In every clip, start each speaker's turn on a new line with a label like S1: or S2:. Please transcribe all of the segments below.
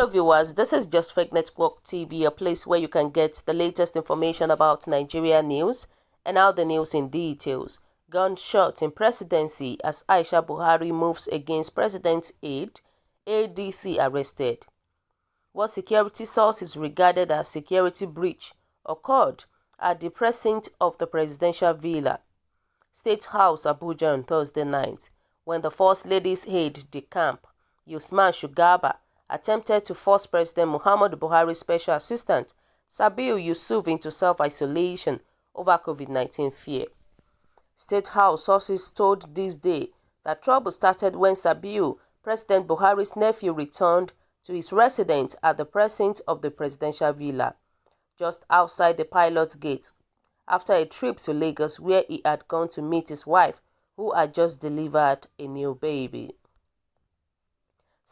S1: Hello viewers, this is Just Fake Network TV, a place where you can get the latest information about Nigeria news and now the news in details. Gunshot in presidency as Aisha Buhari moves against president's aide, ADC arrested. What security sources regarded as security breach occurred at the precinct of the presidential villa, State House, Abuja on Thursday night, when the First Lady's aide-de-camp, Usman Shugaba, attempted to force President Muhammadu Buhari's special assistant, Sabiu Yusuf, into self-isolation over COVID-19 fear. State House sources told This Day that trouble started when Sabiu, President Buhari's nephew, returned to his residence at the precinct of the presidential villa, just outside the pilot's gate, after a trip to Lagos where he had gone to meet his wife, who had just delivered a new baby.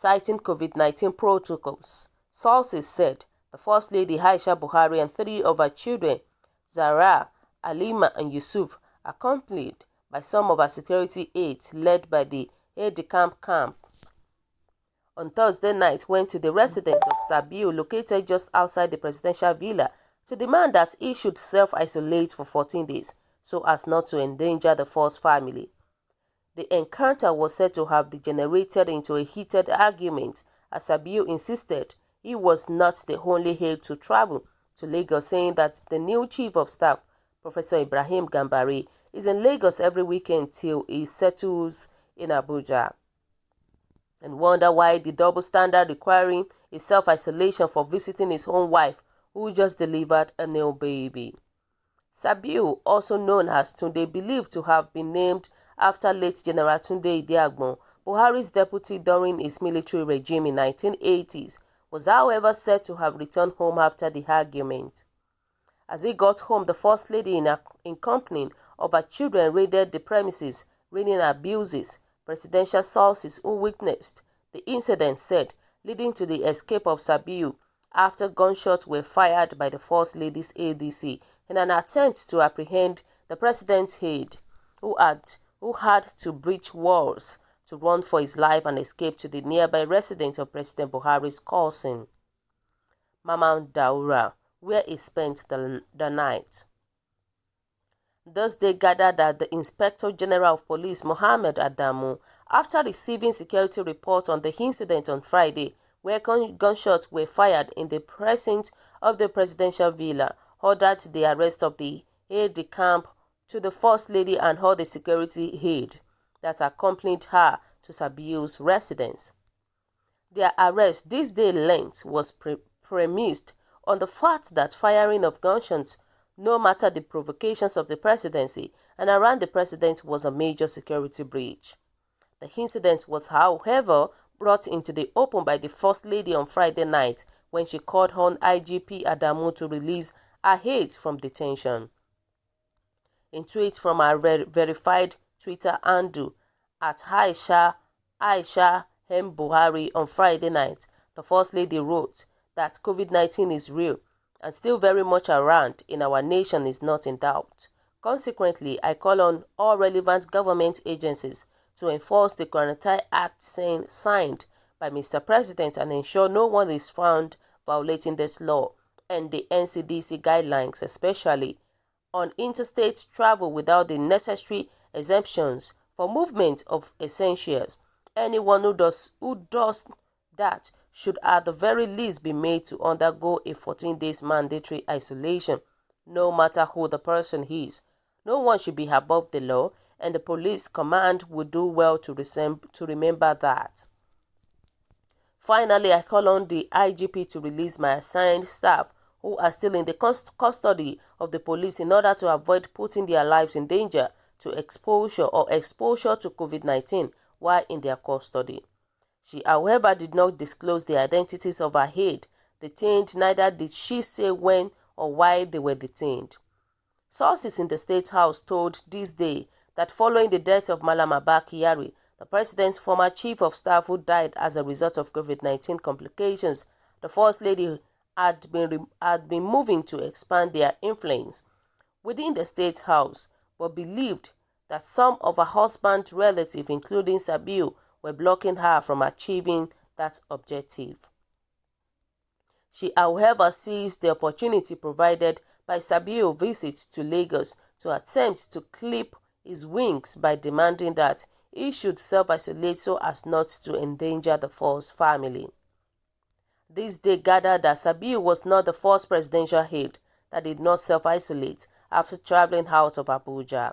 S1: Citing COVID-19 protocols, sources said the First Lady Aisha Buhari and three of her children, Zara, Alima and Yusuf, accompanied by some of her security aides led by the aide-de-camp on Thursday night, went to the residence of Sabiu, located just outside the presidential villa, to demand that he should self-isolate for 14 days so as not to endanger the first family. The encounter was said to have degenerated into a heated argument as Sabiu insisted he was not the only aide to travel to Lagos, saying that the new chief of staff, Professor Ibrahim Gambari, is in Lagos every weekend till he settles in Abuja, and wonder why the double standard requiring a self-isolation for visiting his own wife, who just delivered a new baby. Sabiu, also known as Tunde, believed to have been named after late General Tunde Idiagbon, Buhari's deputy during his military regime in 1980s, was however said to have returned home after the argument. As he got home, the First Lady, in company of her children, raided the premises, raining abuses, presidential sources who witnessed the incident said, leading to the escape of Sabiu after gunshots were fired by the First Lady's ADC in an attempt to apprehend the president's aide, who had to breach walls to run for his life and escape to the nearby residence of President Buhari's cousin, Mamman Daura, where he spent the night. Thus, they gathered that the Inspector General of Police, Mohammed Adamu, after receiving security reports on the incident on Friday, where gunshots were fired in the precinct of the presidential villa, ordered the arrest of the aide-de-camp to the First Lady and all the security aide that accompanied her to Sabiu's residence. Their arrest this day length was premised on the fact that firing of gunshots, no matter the provocations of the presidency and around the president, was a major security breach. The incident was, however, brought into the open by the First Lady on Friday night when she called on IGP Adamu to release her aide from detention. In tweet from her verified Twitter handle at Aisha M. Buhari on Friday night, the First Lady wrote that COVID-19 is real and still very much around in our nation is not in doubt. Consequently, I call on all relevant government agencies to enforce the Quarantine Act signed by Mr. President and ensure no one is found violating this law and the NCDC guidelines, especially on interstate travel without the necessary exemptions for movement of essentials. Anyone who does that should at the very least be made to undergo a 14 days mandatory isolation, no matter who the person is. No one should be above the law, and the police command would do well to remember that. Finally, I call on the IGP to release my assigned staff who are still in the custody of the police in order to avoid putting their lives in danger to exposure to COVID-19 while in their custody. She, however, did not disclose the identities of her aide detained, neither did she say when or why they were detained. Sources in the State House told This Day that following the death of Malam Abba Kyari, the president's former chief of staff who died as a result of COVID-19 complications, the First Lady had been moving to expand their influence within the State House, but believed that some of her husband's relatives, including Sabiu, were blocking her from achieving that objective. She, however, seized the opportunity provided by Sabio's visit to Lagos to attempt to clip his wings by demanding that he should self-isolate so as not to endanger the Falls family. This day gathered that Sabio was not the first presidential aide that did not self-isolate after traveling out of Abuja.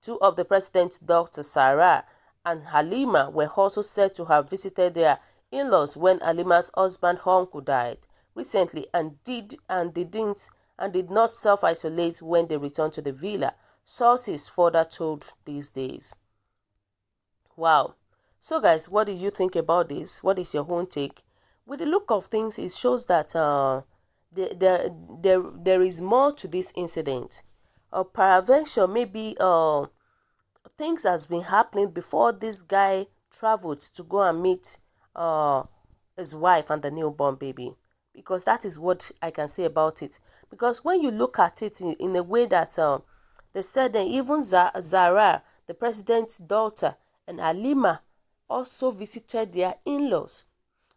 S1: Two of the president's daughters, Sarah and Halima, were also said to have visited their in-laws when Halima's husband uncle died recently and did not self-isolate when they returned to the villa, sources further told these days. Wow. So guys, what did you think about this? What is your own take? With the look of things, it shows that there is more to this incident. Peradventure, maybe things has been happening before this guy traveled to go and meet his wife and the newborn baby, because that is what I can say about it. Because when you look at it in a way that they said that even Zara, the president's daughter, and Halima also visited their in-laws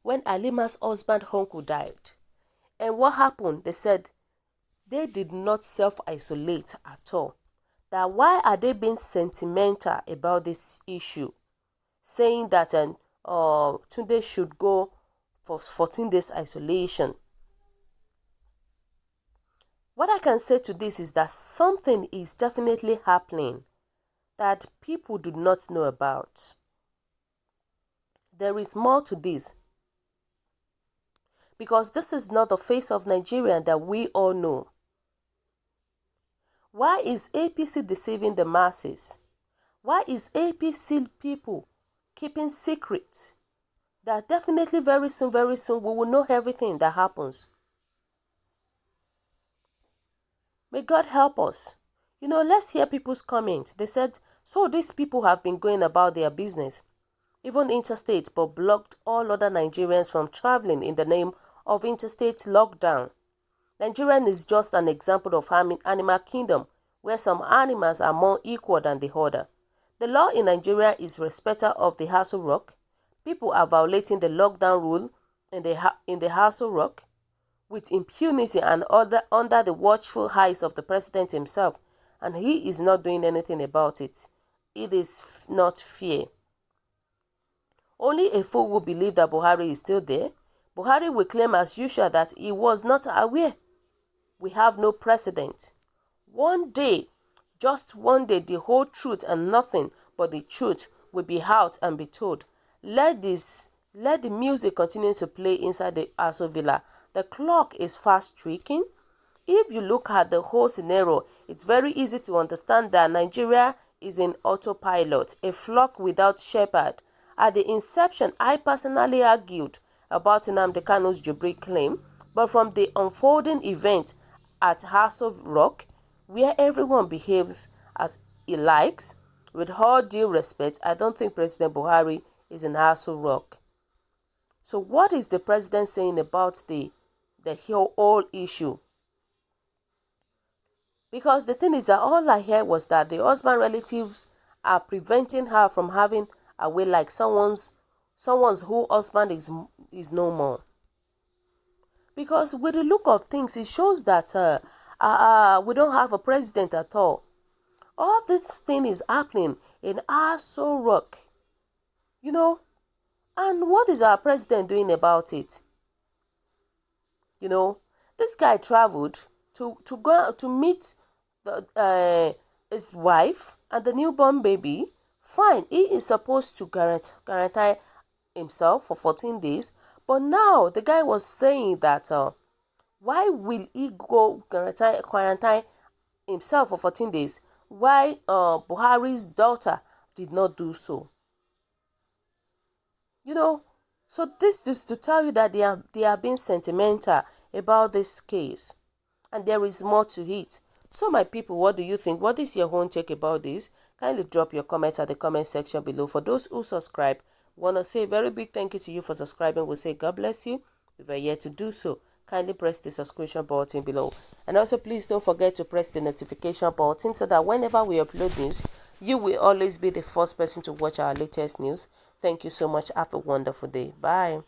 S1: when Halima's husband uncle died. And what happened? They said they did not self-isolate at all. That why are they being sentimental about this issue, saying that ÇÚR1T should go for 14 days isolation? What I can say to this is that something is definitely happening that people do not know about. There is more to this, because this is not the face of Nigeria that we all know. Why is APC deceiving the masses? Why is APC people keeping secret? That definitely very soon we will know everything that happens. May God help us. You know, let's hear people's comments. They said, so these people have been going about their business, even interstate, but blocked all other Nigerians from traveling in the name of interstate lockdown. Nigeria is just an example of animal kingdom, where some animals are more equal than the other. The law in Nigeria is respecter of the Aso Rock. People are violating the lockdown rule in the Aso Rock with impunity and under the watchful eyes of the president himself, and he is not doing anything about it. It is not fair. Only a fool will believe that Buhari is still there. Buhari will claim as usual that he was not aware. We have no precedent. One day, just one day, the whole truth and nothing but the truth will be out and be told. Let the music continue to play inside the Aso Villa. The clock is fast ticking. If you look at the whole scenario, it's very easy to understand that Nigeria is in autopilot, a flock without shepherd. At the inception, I personally argued about Nnamdi Kanu's Jubilee claim, but from the unfolding event at Aso Rock, where everyone behaves as he likes, with all due respect, I don't think President Buhari is in Aso Rock. So what is the president saying about the whole issue? Because the thing is that all I heard was that the husband relatives are preventing her from having a way like someone's whose husband is no more. Because with the look of things, it shows that we don't have a president at all. All this thing is happening in Aso Rock, you know. And what is our president doing about it? You know, this guy traveled to go to meet his wife and the newborn baby. Fine, he is supposed to quarantine himself for 14 days. But now the guy was saying that why will he go quarantine himself for 14 days? Why Buhari's daughter did not do so? You know, so this is to tell you that they are being sentimental about this case, and there is more to it. So my people, what do you think? What is your own take about this? Kindly drop your comments at the comment section below. For those who subscribe, want to say a very big thank you to you for subscribing. We'll say God bless you. If you're yet to do so, kindly press the subscription button below. And also please don't forget to press the notification button so that whenever we upload news, you will always be the first person to watch our latest news. Thank you so much. Have a wonderful day. Bye.